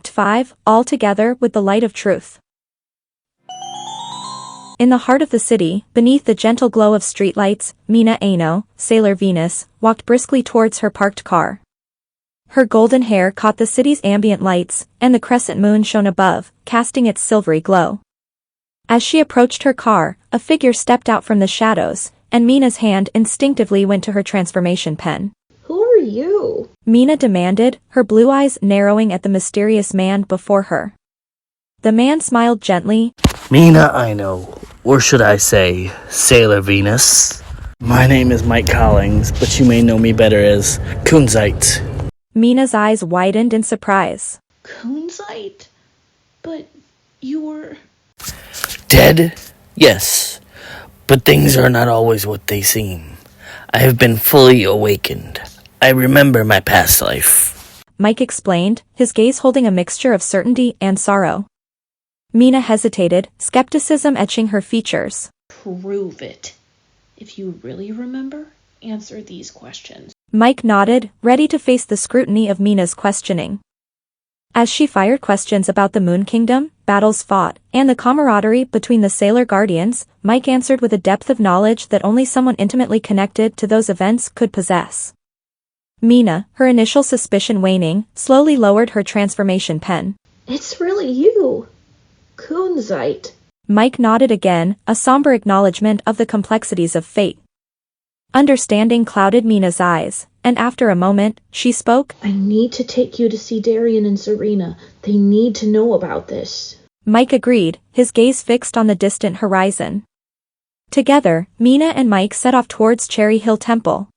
Act 5, all together with the light of truth. In the heart of the city, beneath the gentle glow of streetlights, Mina Ano, Sailor Venus, walked briskly towards her parked car. Her golden hair caught the city's ambient lights, and the crescent moon shone above, casting its silvery glow. As she approached her car, a figure stepped out from the shadows, and Mina's hand instinctively went to her transformation pen. Who are you? Mina demanded, her blue eyes narrowing at the mysterious man before her. The man smiled gently. Mina Ano, or should I say, Sailor Venus. My name is Mike Collings, but you may know me better as Kunzite. Mina's eyes widened in surprise. Kunzite? But you were... Dead? Yes, but things are not always what they seem. I have been fully awakened. I remember my past life. Mike explained, his gaze holding a mixture of certainty and sorrow. Mina hesitated, skepticism etching her features. Prove it. If you really remember, answer these questions. Mike nodded, ready to face the scrutiny of Mina's questioning. As she fired questions about the Moon Kingdom, battles fought, and the camaraderie between the Sailor Guardians, Mike answered with a depth of knowledge that only someone intimately connected to those events could possess. Mina, her initial suspicion waning, slowly lowered her transformation pen. It's really you. Kunzite. Mike nodded again, a somber acknowledgement of the complexities of fate. Understanding clouded Mina's eyes, and after a moment, she spoke. I need to take you to see Darian and Serena. They need to know about this. Mike agreed, his gaze fixed on the distant horizon. Together, Mina and Mike set off towards Cherry Hill Temple.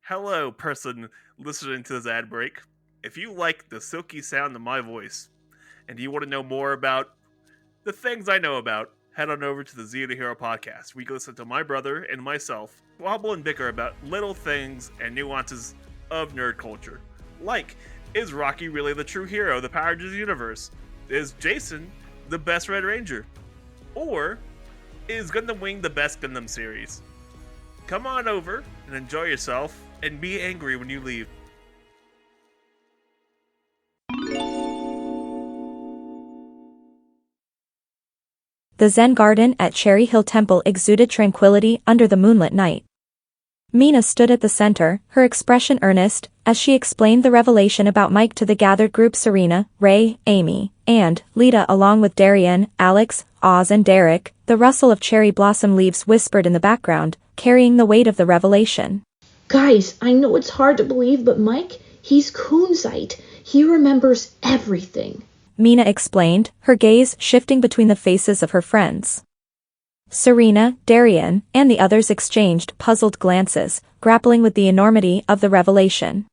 Hello, person listening to this ad break. If you like the silky sound of my voice, and you want to know more about the things I know about, head on over to the Zero to Hero podcast. We can listen to my brother and myself wobble and bicker about little things and nuances of nerd culture. Like, is Rocky really the true hero, the Power Rangers universe? Is Jason the best Red Ranger? Or is Gundam Wing the best Gundam series? Come on over and enjoy yourself, and be angry when you leave. The Zen Garden at Cherry Hill Temple exuded tranquility under the moonlit night. Mina stood at the center, her expression earnest, as she explained the revelation about Mike to the gathered group. Serena, Ray, Amy, and Lita along with Darian, Alex, Oz and Derek. The rustle of cherry blossom leaves whispered in the background, carrying the weight of the revelation. Guys, I know it's hard to believe, but Mike, he's Kunzite. He remembers everything. Mina explained, her gaze shifting between the faces of her friends. Serena, Darian, and the others exchanged puzzled glances, grappling with the enormity of the revelation.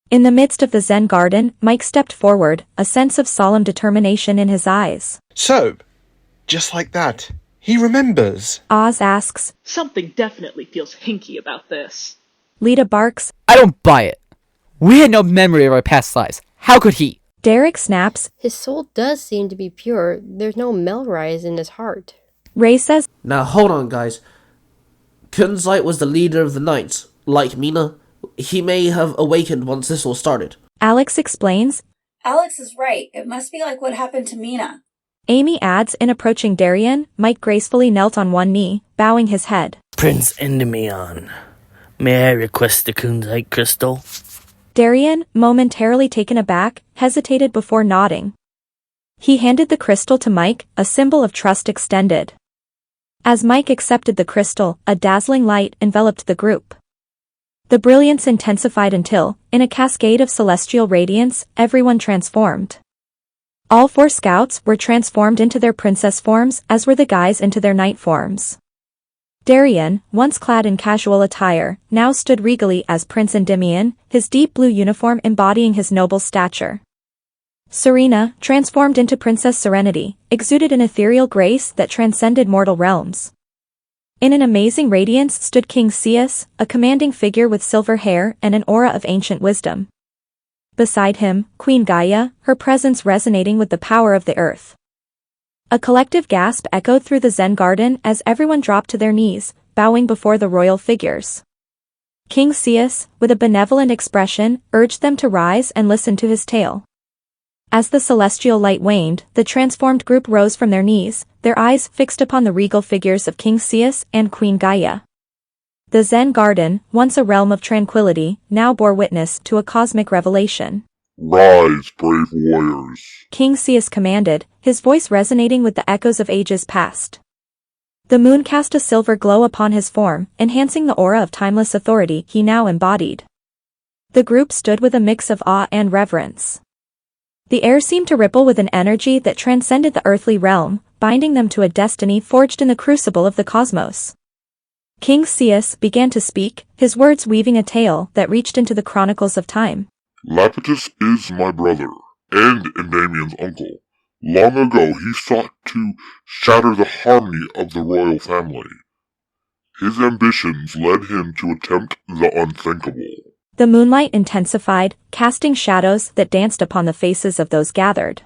In the midst of the Zen Garden, Mike stepped forward, a sense of solemn determination in his eyes. So, just like that, he remembers. Oz asks. Something definitely feels hinky about this. Lita barks. I don't buy it. We had no memory of our past lives. How could he? Derek snaps. His soul does seem to be pure. There's no Melrise in his heart. Ray says. Now hold on, guys. Kunzite was the leader of the Knights. Like Mina, he may have awakened once this all started. Alex explains. Alex is right. It must be like what happened to Mina. Amy adds. In approaching Darian, Mike gracefully knelt on one knee, bowing his head. Prince Endymion, may I request the Kunzite crystal? Darian, momentarily taken aback, hesitated before nodding. He handed the crystal to Mike, a symbol of trust extended. As Mike accepted the crystal, a dazzling light enveloped the group. The brilliance intensified until, in a cascade of celestial radiance, everyone transformed. All 4 scouts were transformed into their princess forms, as were the guys into their knight forms. Darian, once clad in casual attire, now stood regally as Prince Endymion, his deep blue uniform embodying his noble stature. Serena, transformed into Princess Serenity, exuded an ethereal grace that transcended mortal realms. In an amazing radiance stood King Ceus, a commanding figure with silver hair and an aura of ancient wisdom. Beside him, Queen Gaia, her presence resonating with the power of the earth. A collective gasp echoed through the Zen Garden as everyone dropped to their knees, bowing before the royal figures. King Ceus, with a benevolent expression, urged them to rise and listen to his tale. As the celestial light waned, the transformed group rose from their knees, their eyes fixed upon the regal figures of King Ceus and Queen Gaia. The Zen Garden, once a realm of tranquility, now bore witness to a cosmic revelation. Rise, brave warriors, King Ceus commanded, his voice resonating with the echoes of ages past. The moon cast a silver glow upon his form, enhancing the aura of timeless authority he now embodied. The group stood with a mix of awe and reverence. The air seemed to ripple with an energy that transcended the earthly realm, binding them to a destiny forged in the crucible of the cosmos. King Ceus began to speak, his words weaving a tale that reached into the chronicles of time. Lapetus is my brother, and Endymion's uncle. Long ago he sought to shatter the harmony of the royal family. His ambitions led him to attempt the unthinkable. The moonlight intensified, casting shadows that danced upon the faces of those gathered.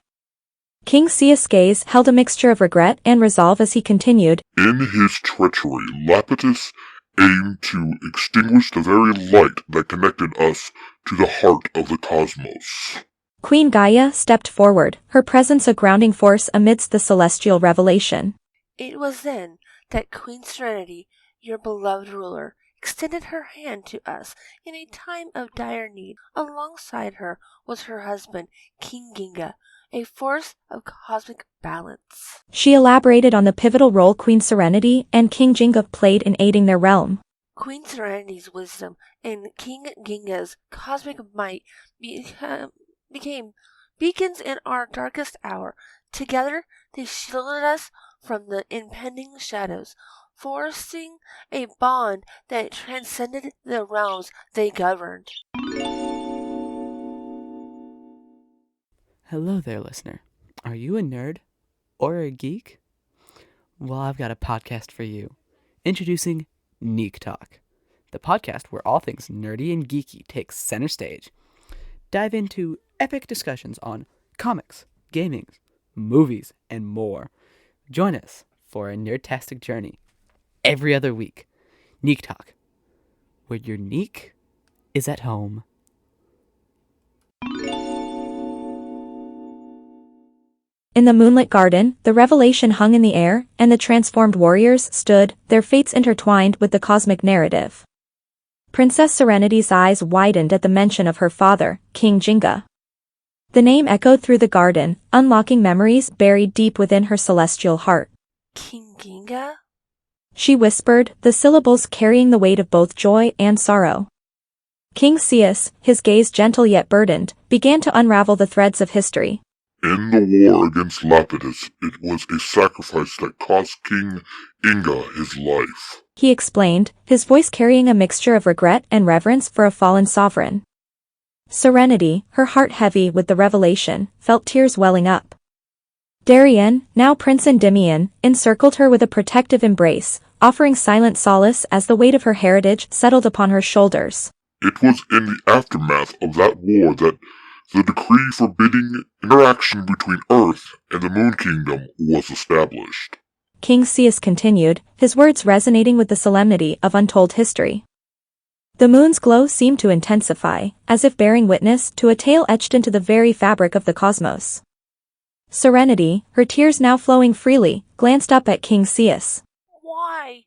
King Ceus' gaze held a mixture of regret and resolve as he continued. In his treachery, Lapetus aimed to extinguish the very light that connected us to the heart of the cosmos. Queen Gaia stepped forward, her presence a grounding force amidst the celestial revelation. It was then that Queen Serenity, your beloved ruler, extended her hand to us in a time of dire need. Alongside her was her husband, King Ginga, a force of cosmic balance. She elaborated on the pivotal role Queen Serenity and King Ginga played in aiding their realm. Queen Serenity's wisdom and King Ginga's cosmic might became beacons in our darkest hour. Together, they shielded us from the impending shadows, forcing a bond that transcended the realms they governed. Hello there, listener. Are you a nerd or a geek? Well, I've got a podcast for you. Introducing Neek Talk, the podcast where all things nerdy and geeky takes center stage. Dive into epic discussions on comics, gaming, movies, and more. Join us for a nerdtastic journey every other week. Neek Talk, where your neek is at home. In the moonlit garden, the revelation hung in the air, and the transformed warriors stood, their fates intertwined with the cosmic narrative. Princess Serenity's eyes widened at the mention of her father, King Ginga. The name echoed through the garden, unlocking memories buried deep within her celestial heart. King Ginga? She whispered, the syllables carrying the weight of both joy and sorrow. King Ceus, his gaze gentle yet burdened, began to unravel the threads of history. In the war against Lapetus, it was a sacrifice that cost King Inga his life. He explained, his voice carrying a mixture of regret and reverence for a fallen sovereign. Serenity, her heart heavy with the revelation, felt tears welling up. Darien, now Prince Endymion, encircled her with a protective embrace, offering silent solace as the weight of her heritage settled upon her shoulders. It was in the aftermath of that war that the decree forbidding interaction between Earth and the Moon Kingdom was established. King Ceus continued, his words resonating with the solemnity of untold history. The moon's glow seemed to intensify, as if bearing witness to a tale etched into the very fabric of the cosmos. Serenity, her tears now flowing freely, glanced up at King Ceus. Why?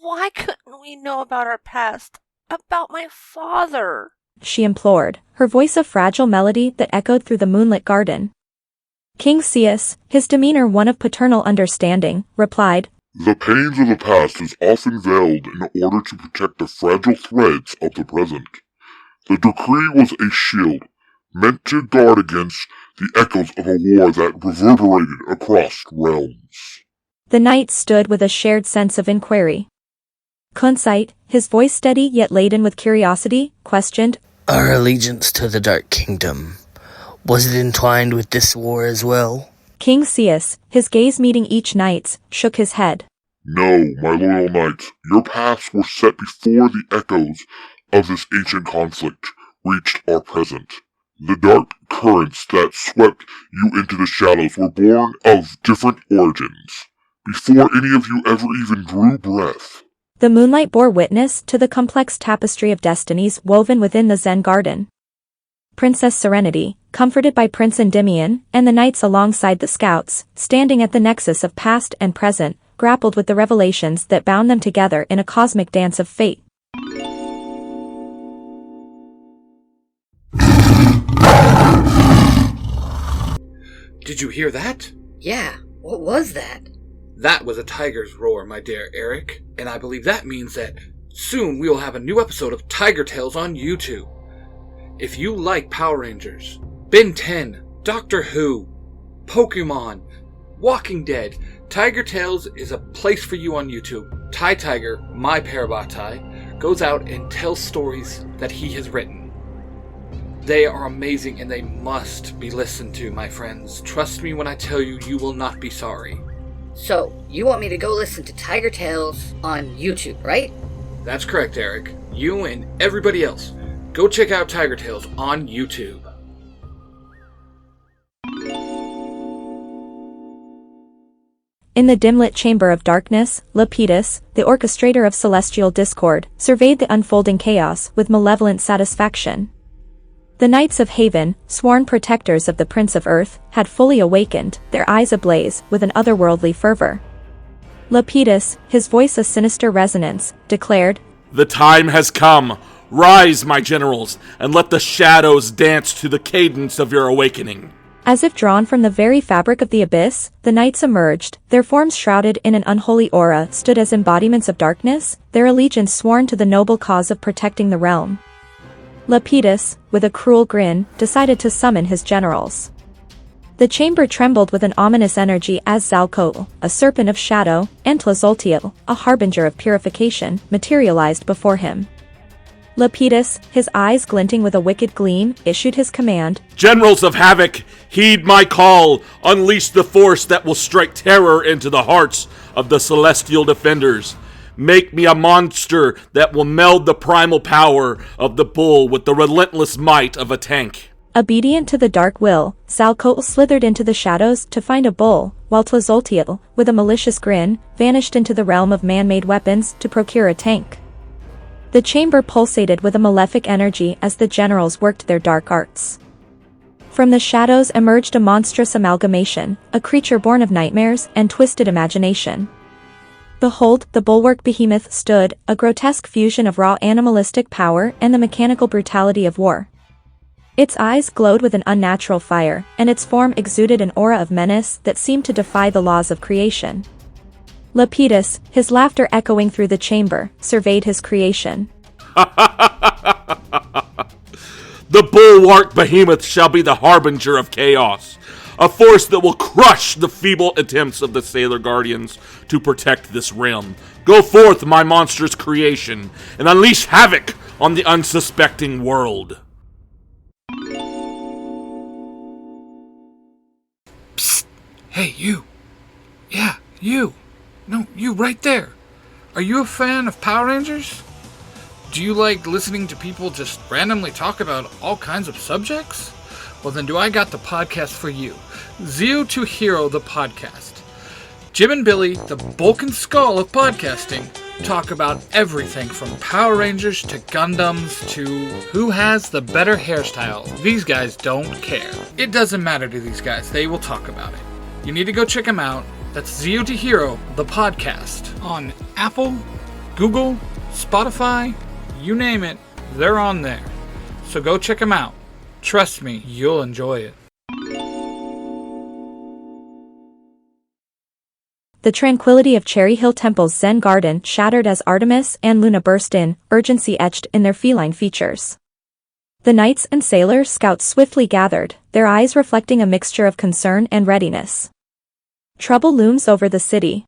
Why couldn't we know about our past? About my father? She implored, her voice a fragile melody that echoed through the moonlit garden. King Ceus, his demeanor one of paternal understanding, replied, The pains of the past is often veiled in order to protect the fragile threads of the present. The decree was a shield, meant to guard against the echoes of a war that reverberated across realms. The knight stood with a shared sense of inquiry. Kunsight, his voice steady yet laden with curiosity, questioned, Our allegiance to the Dark Kingdom, was it entwined with this war as well? King Ceus, his gaze meeting each knight's, shook his head. No, my loyal knights, your paths were set before the echoes of this ancient conflict reached our present. The dark currents that swept you into the shadows were born of different origins, before any of you ever even drew breath. The moonlight bore witness to the complex tapestry of destinies woven within the Zen Garden. Princess Serenity, comforted by Prince Endymion, and the knights alongside the scouts, standing at the nexus of past and present, grappled with the revelations that bound them together in a cosmic dance of fate. Did you hear that? Yeah, what was that? That was a tiger's roar, my dear Eric, and I believe that means that soon we will have a new episode of Tiger Tales on YouTube. If you like Power Rangers, Ben 10, Doctor Who, Pokemon, Walking Dead, Tiger Tales is a place for you on YouTube. Ty Tiger, my Parabatai, goes out and tells stories that he has written. They are amazing and they must be listened to, my friends. Trust me when I tell you, you will not be sorry. So, you want me to go listen to Tiger Tales on YouTube, right? That's correct, Eric. You and everybody else, go check out Tiger Tales on YouTube. In the dim-lit chamber of darkness, Lapetus, the orchestrator of celestial discord, surveyed the unfolding chaos with malevolent satisfaction. The Knights of Haven, sworn protectors of the Prince of Earth, had fully awakened, their eyes ablaze with an otherworldly fervor. Lapetus, his voice a sinister resonance, declared, "The time has come. Rise, my generals, and let the shadows dance to the cadence of your awakening." As if drawn from the very fabric of the abyss, the knights emerged, their forms shrouded in an unholy aura stood as embodiments of darkness, their allegiance sworn to the noble cause of protecting the realm. Lapetus, with a cruel grin, decided to summon his generals. The chamber trembled with an ominous energy as Zalcoatl, a serpent of shadow, and Tlazolteotl, a harbinger of purification, materialized before him. Lapetus, his eyes glinting with a wicked gleam, issued his command, "Generals of Havoc, heed my call. Unleash the force that will strike terror into the hearts of the celestial defenders. Make me a monster that will meld the primal power of the bull with the relentless might of a tank." Obedient to the dark will, Zalcoatl slithered into the shadows to find a bull, while Tlazolteotl, with a malicious grin, vanished into the realm of man-made weapons to procure a tank. The chamber pulsated with a malefic energy as the generals worked their dark arts. From the shadows emerged a monstrous amalgamation, a creature born of nightmares and twisted imagination. Behold, the bulwark behemoth stood, a grotesque fusion of raw animalistic power and the mechanical brutality of war. Its eyes glowed with an unnatural fire, and its form exuded an aura of menace that seemed to defy the laws of creation. Lapetus, his laughter echoing through the chamber, surveyed his creation. "The bulwark behemoth shall be the harbinger of chaos, a force that will crush the feeble attempts of the Sailor Guardians to protect this realm. Go forth, my monstrous creation, and unleash havoc on the unsuspecting world." Psst! Hey, you! Yeah, you! No, you right there! Are you a fan of Power Rangers? Do you like listening to people just randomly talk about all kinds of subjects? Well then, do I got the podcast for you. Zero to Hero, the podcast. Jim and Billy, the bulk and skull of podcasting, talk about everything from Power Rangers to Gundams to who has the better hairstyle. These guys don't care. It doesn't matter to these guys. They will talk about it. You need to go check them out. That's Zero to Hero, the podcast. On Apple, Google, Spotify, you name it, they're on there. So go check them out. Trust me, you'll enjoy it. The tranquility of Cherry Hill Temple's Zen Garden shattered as Artemis and Luna burst in, urgency etched in their feline features. The knights and sailor scouts swiftly gathered, their eyes reflecting a mixture of concern and readiness. Trouble looms over the city.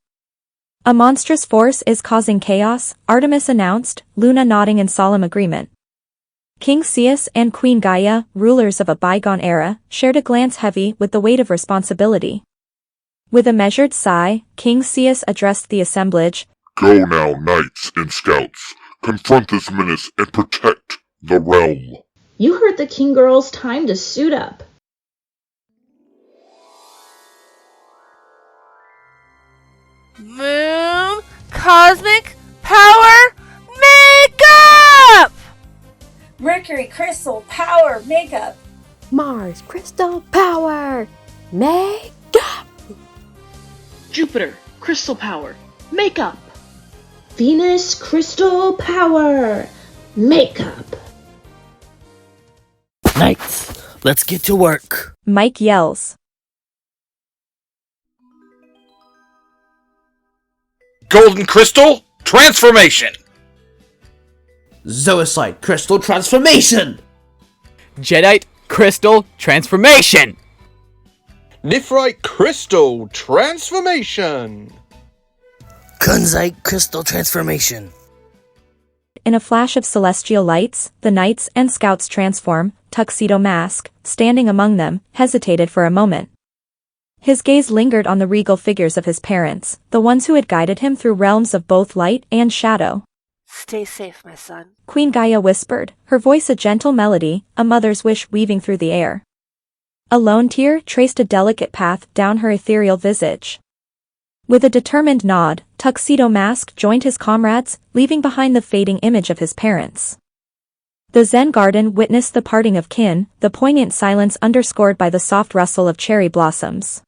A monstrous force is causing chaos, Artemis announced, Luna nodding in solemn agreement. King Zeus and Queen Gaia, rulers of a bygone era, shared a glance heavy with the weight of responsibility. With a measured sigh, King Zeus addressed the assemblage. "Go now, knights and scouts. Confront this menace and protect the realm." You heard the king girls, time to suit up. Moon, cosmic power, makeup! Mercury, crystal, power, makeup. Mars, crystal, power, makeup. Jupiter, crystal power, makeup. Venus, crystal, power, makeup. Knights, let's get to work. Mike yells. Golden crystal, transformation. Zoisite crystal transformation. Jadeite crystal transformation. Nifrite crystal transformation. Kunzite crystal transformation. In a flash of celestial lights, the knights and scouts transform. Tuxedo Mask, standing among them, hesitated for a moment. His gaze lingered on the regal figures of his parents, the ones who had guided him through realms of both light and shadow. Stay safe, my son. Queen Gaia whispered, her voice a gentle melody, a mother's wish weaving through the air. A lone tear traced a delicate path down her ethereal visage. With a determined nod, Tuxedo Mask joined his comrades, leaving behind the fading image of his parents. The Zen Garden witnessed the parting of kin, the poignant silence underscored by the soft rustle of cherry blossoms.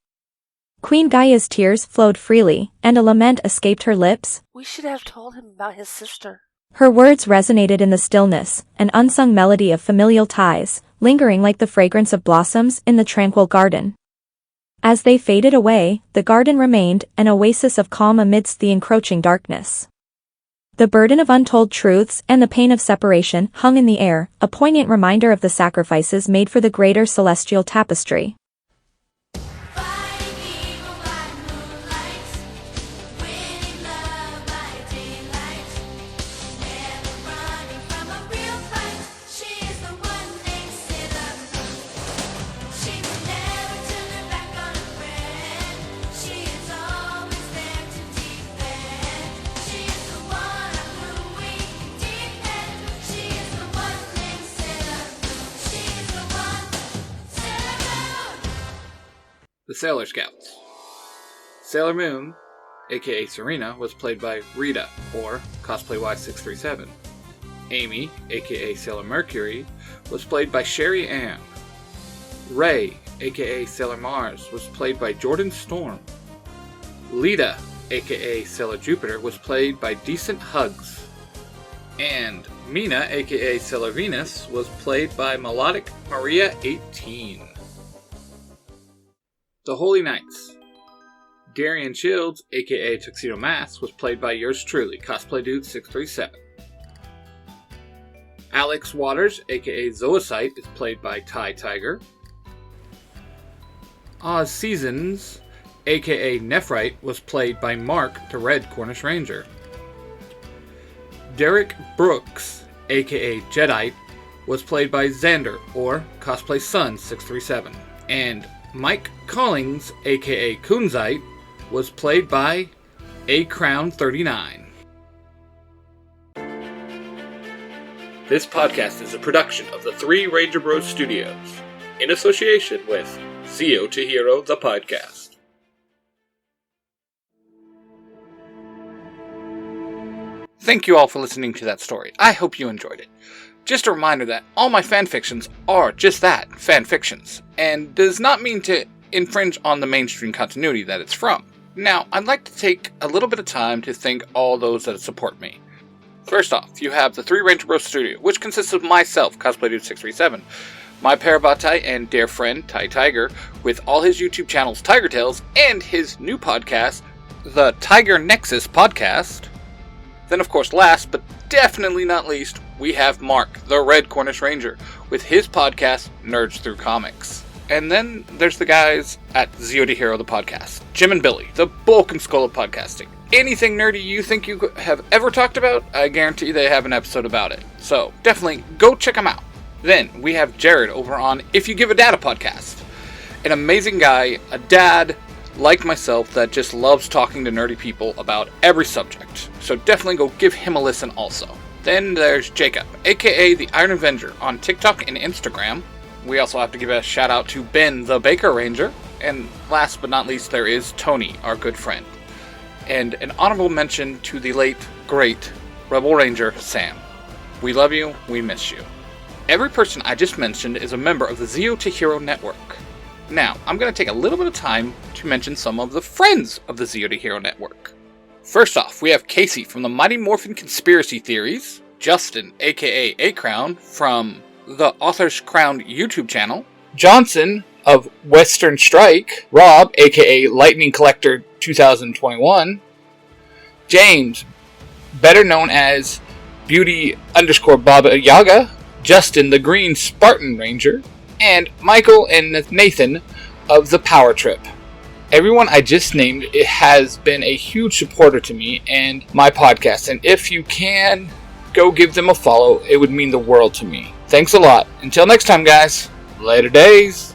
Queen Gaia's tears flowed freely, and a lament escaped her lips. We should have told him about his sister. Her words resonated in the stillness, an unsung melody of familial ties, lingering like the fragrance of blossoms in the tranquil garden. As they faded away, the garden remained an oasis of calm amidst the encroaching darkness. The burden of untold truths and the pain of separation hung in the air, a poignant reminder of the sacrifices made for the greater celestial tapestry. The Sailor Scouts. Sailor Moon, aka Serena, was played by Rita, or CosplayY637. Amy, aka Sailor Mercury, was played by Sherry Ann. Ray, aka Sailor Mars, was played by Jordan Storm. Lita, aka Sailor Jupiter, was played by Decent Hugs. And Mina, aka Sailor Venus, was played by Melodic Maria 18. The Holy Knights. Darian Shields, aka Tuxedo Mask, was played by yours truly, CosplayDude637. Alex Waters, aka Zoisite, is played by Ty Tiger. Oz Seasons, aka Nephrite, was played by Mark, the Red Cornish Ranger. Derek Brooks, aka Jadeite, was played by Xander, or Cosplay Sun 637. And Mike Collings, aka Kunzite, was played by A Crown 39. This podcast is a production of the Three Ranger Bros Studios, in association with Zio to Hero, the podcast. Thank you all for listening to that story. I hope you enjoyed it. Just a reminder that all my fanfictions are just that, fanfictions, and does not mean to infringe on the mainstream continuity that it's from. Now, I'd like to take a little bit of time to thank all those that support me. First off, you have the Three Ranger Bros Studio, which consists of myself, CosplayDude637, my Parabatai and dear friend, Ty Tiger, with all his YouTube channels, Tiger Tales, and his new podcast, the Tiger Nexus Podcast. Then, of course, last but definitely not least, we have Mark, the Red Cornish Ranger, with his podcast, Nerds Through Comics. And then there's the guys at Zio to Hero, the podcast. Jim and Billy, the bulk and skull of podcasting. Anything nerdy you think you have ever talked about, I guarantee they have an episode about it. So, definitely go check them out. Then, we have Jared over on If You Give a Dad a Podcast. An amazing guy, a dad, like myself, that just loves talking to nerdy people about every subject. So definitely go give him a listen also. Then there's Jacob, aka the Iron Avenger, on TikTok and Instagram. We also have to give a shout out to Ben, the Baker Ranger. And last but not least, there is Tony, our good friend. And an honorable mention to the late great Rebel Ranger Sam. We love you, we miss you. Every person I just mentioned is a member of the Zero to Hero Network. Now, I'm going to take a little bit of time to mention some of the friends of the Zero to Hero Network. First off, we have Casey from the Mighty Morphin Conspiracy Theories, Justin, aka A-Crown, from the Author's Crown YouTube channel, Johnson of Western Strike, Rob, aka Lightning Collector 2021, James, better known as Beauty_Baba Yaga, Justin the Green Spartan Ranger, and Michael and Nathan of the Power Trip. Everyone I just named has been a huge supporter to me and my podcast, and if you can, go give them a follow. It would mean the world to me. Thanks a lot. Until next time, guys. Later days.